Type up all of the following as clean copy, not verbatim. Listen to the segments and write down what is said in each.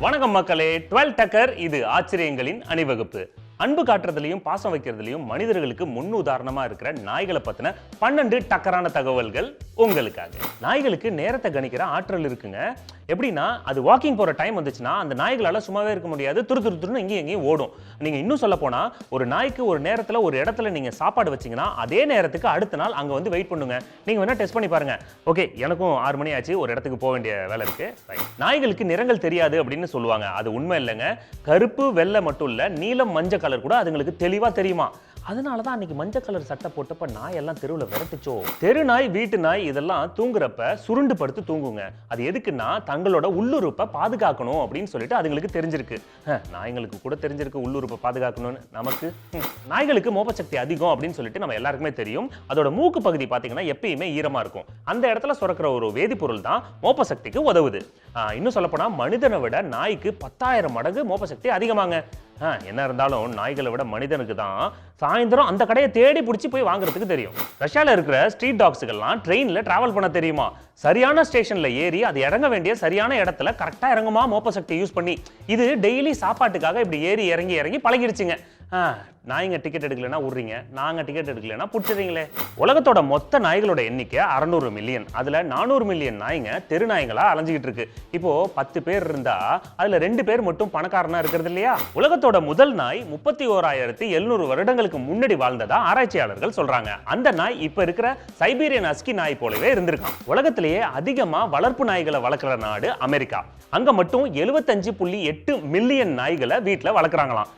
வணக்கம் மக்களே, 12 டக்கர். இது ஆச்சரியங்களின் அணிவகுப்பு. அன்பு காட்டுறதுலையும் பாசம் வைக்கிறதுலையும் மனிதர்களுக்கு முன் உதாரணமா இருக்கிற நாய்களை பத்தின 12 டக்கரான தகவல்கள் உங்களுக்காக. நாய்களுக்கு நேரத்தை கணிக்கிற ஆற்றல் இருக்குங்க. எப்படின்னா, அது வாக்கிங் போற டைம் வந்துச்சுன்னா அந்த நாய்களால சும்மாவே இருக்க முடியாது, துருன்னு இங்கேயும் எங்கேயும் ஓடும். நீங்க இன்னும் சொல்ல போனா, ஒரு நாய்க்கு ஒரு நேரத்துல ஒரு இடத்துல நீங்க சாப்பாடு வச்சீங்கன்னா அதே நேரத்துக்கு அடுத்த நாள் அங்க வந்து வெயிட் பண்ணுங்க. நீங்க வேணா டெஸ்ட் பண்ணி பாருங்க. ஓகே, எனக்கும் 6 மணி ஆச்சு, ஒரு இடத்துக்கு போக வேண்டிய வேலை இருக்கு. நாய்களுக்கு நிறங்கள் தெரியாது அப்படின்னு சொல்லுவாங்க. அது உண்மை இல்லைங்க. கருப்பு வெள்ளை மட்டும் இல்ல, நீலம் மஞ்சள் கலர் கூட அதுங்களுக்கு தெளிவா தெரியுமா. அதனாலதான் அன்னைக்கு மஞ்சள் கலர் சட்டை போட்டப்ப நாய் எல்லாம் தெருவில் விரட்டுச்சோ. தெரு நாய், வீட்டு நாய் இதெல்லாம் தூங்குறப்ப சுருண்டு படுத்து தூங்குங்க. அது எதுக்குன்னா தங்களோட உள்ளுறுப்பை பாதுகாக்கணும் அப்படின்னு சொல்லிட்டு அதுங்களுக்கு தெரிஞ்சிருக்கு. நாய்களுக்கு கூட தெரிஞ்சிருக்கு உள்ளுறுப்பை பாதுகாக்கணும்னு. நமக்கு நாய்களுக்கு மோப்ப சக்தி அதிகம் அப்படின்னு சொல்லிட்டு நம்ம எல்லாருக்குமே தெரியும். அதோட மூக்கு பகுதி பாத்தீங்கன்னா எப்பயுமே ஈரமா இருக்கும். அந்த இடத்துல சுரக்கிற ஒரு வேதிப்பொருள் தான் மோப்ப சக்திக்கு உதவுது. இன்னும் சொல்லப்போனா மனிதனை விட நாய்க்கு 10,000 மடங்கு மோப்ப சக்தி அதிகமாங்க. என்ன இருந்தாலும் நாய்களை விட மனிதனுக்கு தான் சாயந்தரம் அந்த கடையை தேடி பிடிச்சி போய் வாங்குறதுக்கு தெரியும். ரஷ்யாவில் இருக்கிற ஸ்ட்ரீட் டாக்ஸுகள்லாம் ட்ரெயினில் டிராவல் பண்ண தெரியுமா. சரியான ஸ்டேஷன்ல ஏறி அது இறங்க வேண்டிய சரியான இடத்துல கரெக்டாக இறங்குமா மோப்ப சக்தி யூஸ் பண்ணி. இது டெய்லி சாப்பாட்டுக்காக இப்படி ஏறி இறங்கி பழகிடுச்சுங்க. நாய்ங்க டிக்கெட் எடுக்கலன்னா விடுறீங்க, நாங்கள் டிக்கெட் எடுக்கலன்னா பிடிச்சிடுறீங்களே. உலகத்தோட மொத்த நாய்களோட எண்ணிக்கை 600 மில்லியன். அதில் 400 மில்லியன் நாய்ங்க தெரு நாய்களா அலைஞ்சிக்கிட்டு இருக்கு. இப்போ 10 பேர் இருந்தா அதில் 2 பேர் மட்டும் பணக்காரனா இருக்கிறது இல்லையா. உலகத்தோட முதல் நாய் 31,700 வருடங்களுக்கு முன்னாடி வாழ்ந்ததா ஆராய்ச்சியாளர்கள் சொல்றாங்க. அந்த நாய் இப்ப இருக்கிற சைபீரியன் ஹஸ்கி நாய் போலவே இருந்திருக்கான். உலகத்திலேயே அதிகமா வளர்ப்பு நாய்களை வளர்க்குற நாடு அமெரிக்கா. அங்க மட்டும் 75.8 மில்லியன் நாய்களை வீட்டுல வளர்க்குறாங்களாம்.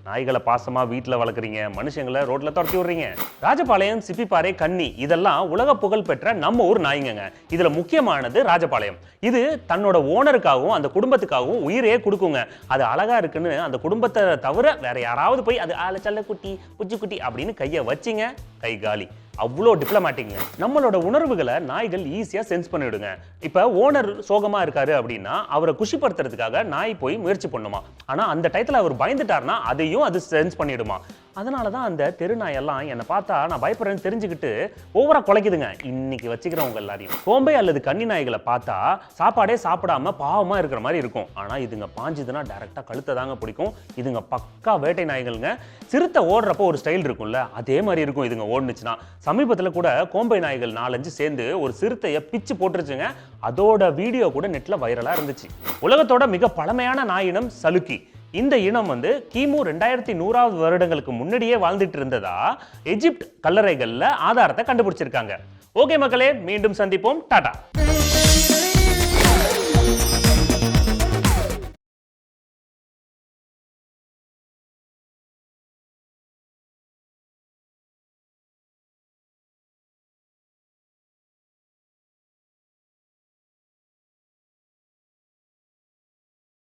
நாய்களை பாசமா வீட்டுல வளர்க்குறீங்க, மனுஷங்களை ரோட்ல துரத்தி விடுறீங்க. ராஜபாளையம், சிப்பிப்பாறை, கன்னி இதெல்லாம் உலக புகழ் பெற்ற நம்ம ஊர் நாய்ங்க. இதுல முக்கியமானது ராஜபாளையம். இது தன்னோட ஓனருக்காகவும் அந்த குடும்பத்துக்காகவும் உயிரே கொடுக்குங்க. அது அழகா இருக்குன்னு அந்த குடும்பத்தை தவிர வேற யாராவது போய் அது செல்ல குட்டி, புஜ்ஜி குட்டி அப்படின்னு கையை வச்சிங்க, கை காலி. அவ்வளோ டிப்ளமேட்டிக்ங்க. நம்மளோட உணர்வுகளை நாய்கள் ஈஸியா சென்ஸ் பண்ணிவிடுங்க. இப்ப ஓனர் சோகமா இருக்காரு அப்படின்னா அவரை குஷிப்படுத்துறதுக்காக நாய் போய் முயற்சி பண்ணுமா. ஆனா அந்த டயத்துல அவர் பயந்துட்டாருன்னா அதையும் அது சென்ஸ் பண்ணிடுமா. அதனாலதான் அந்த தெருநாயெல்லாம் என்னை பார்த்தா நான் பயப்படுறேன்னு தெரிஞ்சுக்கிட்டு ஓவரா குலைக்குதுங்க. இன்னைக்கு வச்சுக்கிறவங்க எல்லாரையும். கோம்பை அல்லது கன்னி நாய்களை பார்த்தா சாப்பாடே சாப்பிடாம பாவமா இருக்கிற மாதிரி இருக்கும். ஆனா இதுங்க பாஞ்சுதுன்னா டைரக்டா கழுத்தை தாங்க பிடிக்கும். இதுங்க பக்கா வேட்டை நாய்கள்ங்க. சிறுத்தை ஓடுறப்போ ஒரு ஸ்டைல் இருக்கும்ல, அதே மாதிரி இருக்கும் இதுங்க ஓடுனுச்சுன்னா. சமீபத்துல கூட கோம்பை நாய்கள் 4-5 சேர்ந்து ஒரு சிறுத்தையை பிச்சு போட்டுருச்சுங்க. அதோட வீடியோ கூட நெட்ல வைரலா இருந்துச்சு. உலகத்தோட மிக பழமையான நாயினம் சலுக்கி. இந்த இனம் கிமு 2100 வருடங்களுக்கு முன்னாடியே வாழ்ந்துட்டு இருந்ததா எஜிப்ட் கல்லறைகள்ல ஆதாரத்தை கண்டுபிடிச்சிருக்காங்க. ஓகே மக்களே, மீண்டும் சந்திப்போம். டாடா.